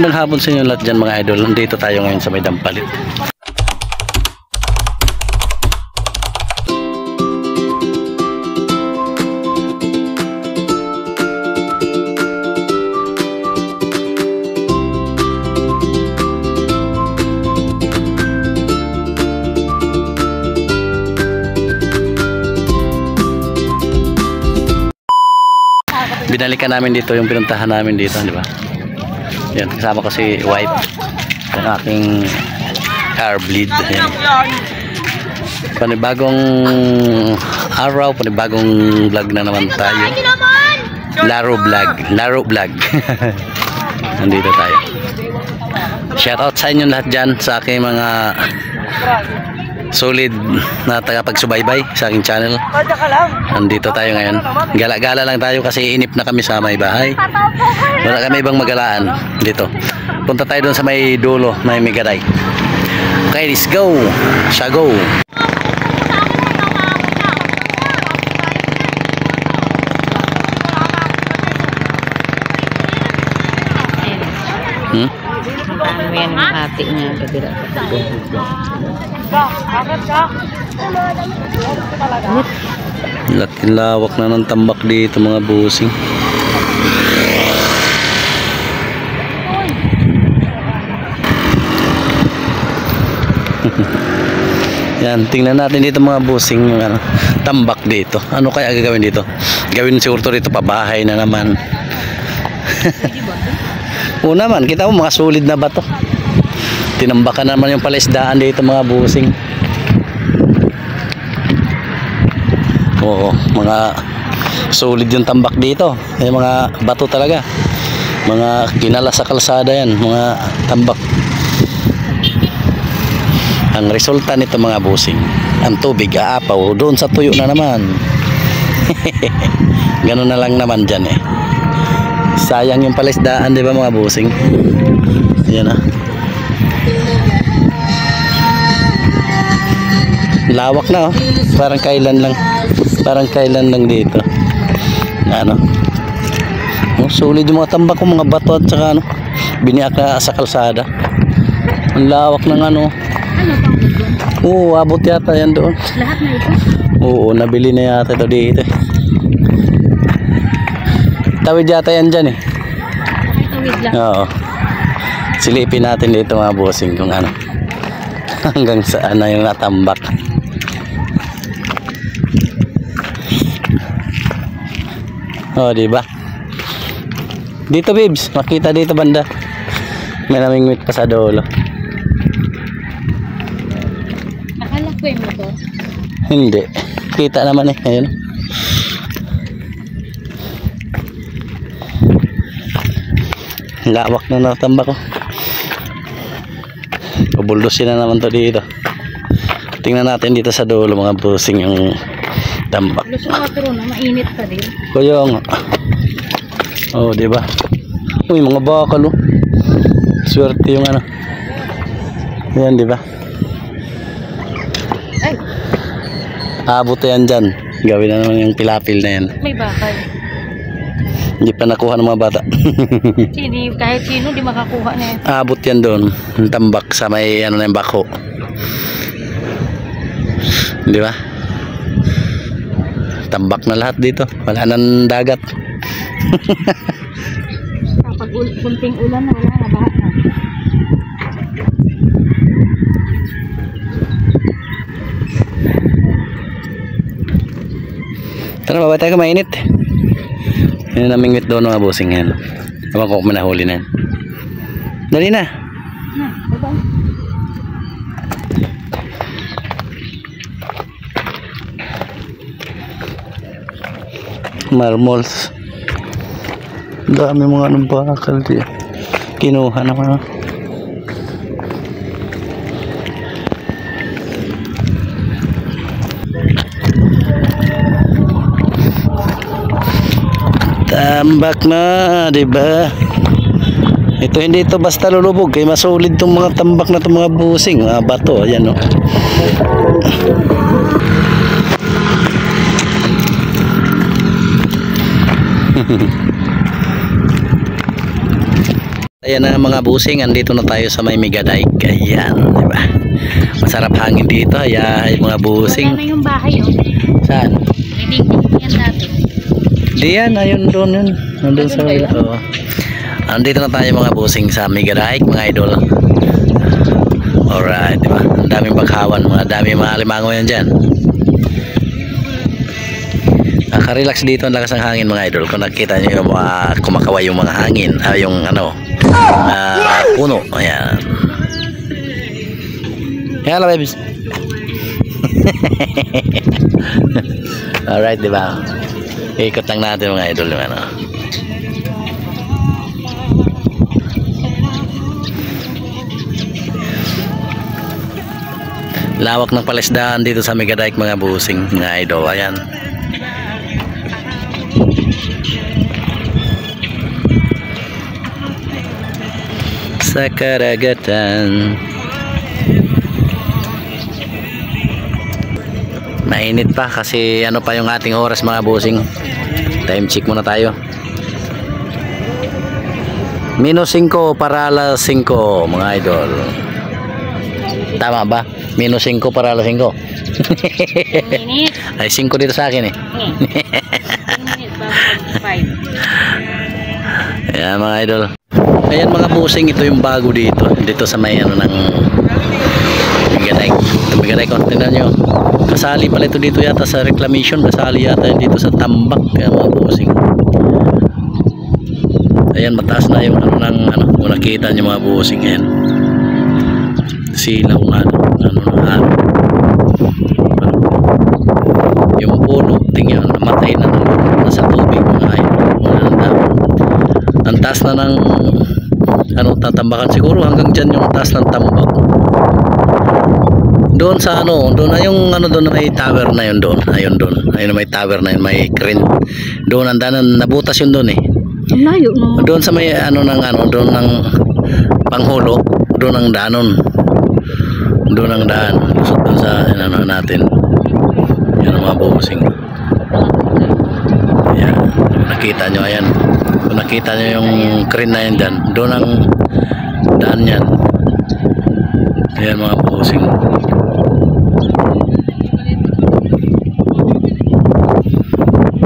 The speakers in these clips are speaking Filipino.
Magandang hapon sa inyo lahat dyan mga idol. Nandito tayo ngayon sa may Dampalit. Binalikan namin dito yung pinuntahan namin dito, di ba? Yan, kasama ko si wife, yung aking car bleed. Yan. Panibagong araw, panibagong vlog na naman tayo. Laro vlog. Nandito tayo. Shout out sa inyo lahat dyan, sa aking mga solid na tagapagsubaybay sa aking channel. Nandito tayo ngayon. Gala-gala lang tayo kasi inip na kami sa may bahay. Wala kami ibang magalaan dito. Punta tayo doon sa may dulo, may Megaday. Okay, let's go. Go. Ano yan ang hati niya kabila. Laking lawak na ng tambak dito mga busing. Yan, tingnan natin dito mga busing yung tambak dito. Ano kaya gagawin dito? Gawin siguro dito pabahay na naman. Oo naman, kita mo mga solid na bato. Tinambakan naman yung palaisdaan dito mga busing. Oo, mga solid yung tambak dito. Yung mga bato talaga. Mga kinala sa kalsada yan, mga tambak. Ang resulta nito mga busing, ang tubig aapaw doon sa tuyo na naman. Ganun na lang naman dyan eh. Sayang yung palaisdaan, di ba mga busing? Yan ah. Lawak na oh. Parang kailan lang dito. Ano? Oh, sulit yung mga tambak ko, mga bato at saka ano, biniak na sa kalsada. Ang lawak ng ano. Oo, abot yata yan doon. Lahat na ito? Oo, nabili na yata ito dito. Tawid yata yan dyan eh. Tawid lang. Oo. Silipin natin dito mga bossing kung ano. Hanggang saan na yung natambak. Oh, di ba? Dito, Bibs, makita dito banda. May namingwit pa sa dulo. Nakalakwe mo to? Hindi. Kita naman eh. Ayun. Lawak na natambak ko. Pabuldosin na naman to dito. Tingnan natin dito sa dulo mga busing yung tambak. Lusong water na, mainit pa din. Kaya nga. Oh, di ba? Uy, mga bakal oh. Swerte yung ano. Yan, di ba? Ay, Abot yan dyan. Gawin na naman yung pilapil na yan. may bakal. Hindi pa nakuha ng mga bata. Kahit sino di makakuha na yan. Abot yan doon. Yung tambak sa may ano na yung bako. Di ba? Tambak na lahat dito. Wala nang dagat. Kapag kunting ulan na wala na bahat na. Tara, babay tayo, mainit. Yan ang namingwit doon mga busing yan. Ewan ko kung manahuli na yan. Dali na. Bye-bye. Marmols. Dami mga anong bakal diyan. Kinuha naman. Tambak na, di ba? Ito hindi ito basta lulubog, kaya masulid tong mga tambak na itong mga busing, mga bato, ayan o. Ayan na mga busing, andito na tayo sa may Megadike. Ayan, di ba? Masarap hangin dito, ay mga busing. Wala na yung bahay, oh. Saan? Hindi ko yan dati. Di yan, ayun doon yun. Nandun sa may... Oo. Andito na tayo mga busing sa Megadike, mga idol. Alright, di ba? Ang daming baghawan, daming mga alimango yan dyan. Nakarelax dito, ang lakas ng hangin mga idol. Kung nakita nyo yung mga kumakaway yung mga hangin, yung ano, puno. Ayan. Hello, babies. Alright, di ba? Ikot lang natin mga idol yung ano. Lawak ng palisdaan dito sa Megadike mga busing, mga idol. Ayan. Sa karagatan. Mainit pa kasi ano pa yung ating oras mga busing. Time check muna tayo. -5 para alas 5 mga idol. Tama ba? -5 para alas 5. Minute. Ay 5 dito sa akin eh. Minute bago 5. Ayan mga idol. Ayan mga busing, ito yung bago dito sa may ano ng Megadike. Megadike, tingnan nyo. Kasali pala ito dito yata sa reclamation, kasali yata yun dito sa tambak. Kaya mga busing. Ayan, mataas na yung ano ng ano, kung nakita nyo mga busing. Ayan. Silaw nga ano. Yung puno, tingnan, namatay na nasa tubig mga idol. Ang taas na ng ano, tatambakan siguro hanggang dyan yung taas ng tambak. Doon sa ano, doon ay yung ano, doon may tower na yun doon. Ayun doon. Ayun may tower na yun, may crane. Doon ang daanan, nabutas yun doon eh. Ang layo no. Doon sa may ano ng ano, doon ng Panghulo, doon ang daanon. Doon ang daan. Lusot doon sa ano natin. Yan ang mga busing. Ayan. Nakita nyo, ayan. Kung nakita nyo yung crane na yun dyan, doon ang daan yan. Ayan mga busing.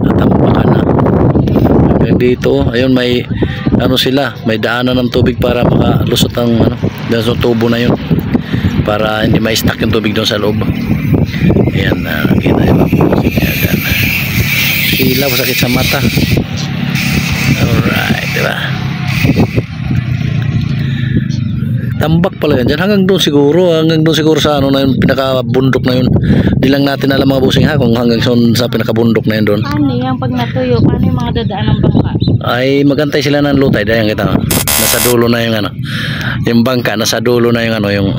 Natampakan na. Hanggang dito, ayun may ano sila, may daanan ng tubig para makalusot ang ano, dahil sa tubo na yun. Para hindi ma-stuck yung tubig doon sa loob. Ayan, nakita nyo mga busing. Ayan. Ilaw, sakit sa mata. Alright, diba? Tambak pala yan dyan. Hanggang doon siguro sa ano na yun, pinakabundok na yun. Di lang natin alam mga busing ha, kung hanggang sa pinakabundok na yun doon. Paano yan pag natuyo? Paano yung mga dadaan ng bangka? Ay magantay sila ng lutay. Dahil kita nasa dulo na yung ano, yung bangka, nasa dulo na yung ano, yung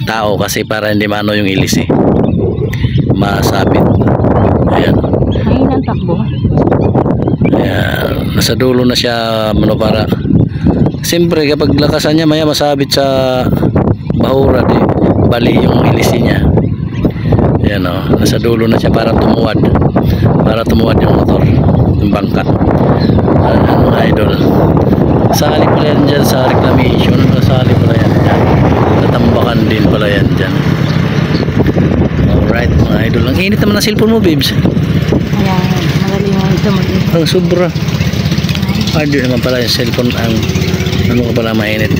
tao kasi para hindi maano yung ilis eh. Masabit. Ayan. Ayun ang takbo. Ayan, nasa dulo na siya ano, para siyempre kapag lakasan niya maya masabit sa bahura di bali yung ilisi niya. Ayan o, nasa dulo na siya para tumuwad yung motor, yung bangka. Ano idol, sali pala yan dyan sa reclamation, sali pala yan dyan, natambakan din pala yan dyan. Alright mga idol, ang init naman ang cellphone mo babes. Ayan, magaling mo ito mag-ibig. Ang sobra. Harder naman pala yung cellphone. Ang ano ka pala mainit.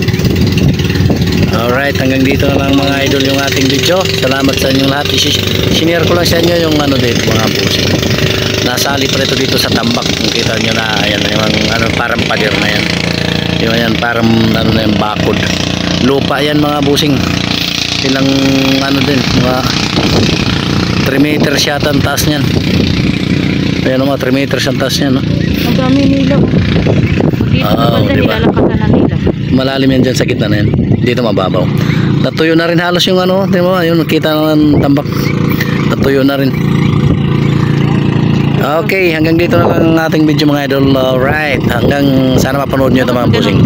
Alright, hanggang dito na lang mga idol yung ating video. Salamat sa inyong lahat. Sinare ko lang sa inyo yung ano dito mga busing. Nasali pala ito dito sa tambak. Kung kita nyo na, ayan, yung ano, parang pader na yan. Yung yan, parang ano na yung bakod. Lupa yan mga busing. Ilang ano din, mga 3 meters yata ang taas niyan. Ayan mga 3 meters ang taas niyan, no? Ang dami nila. Dito sa banda diba? nilalakasan na nila. Malalim yan dyan sa gitna na yan. Dito mababaw. Natuyo na rin halos yung ano, di mo, ayun, nakita ng tambak. Natuyo na rin. Okay, hanggang dito na lang ang ating video mga idol. Alright, hanggang sana mapanood nyo ito mga busing.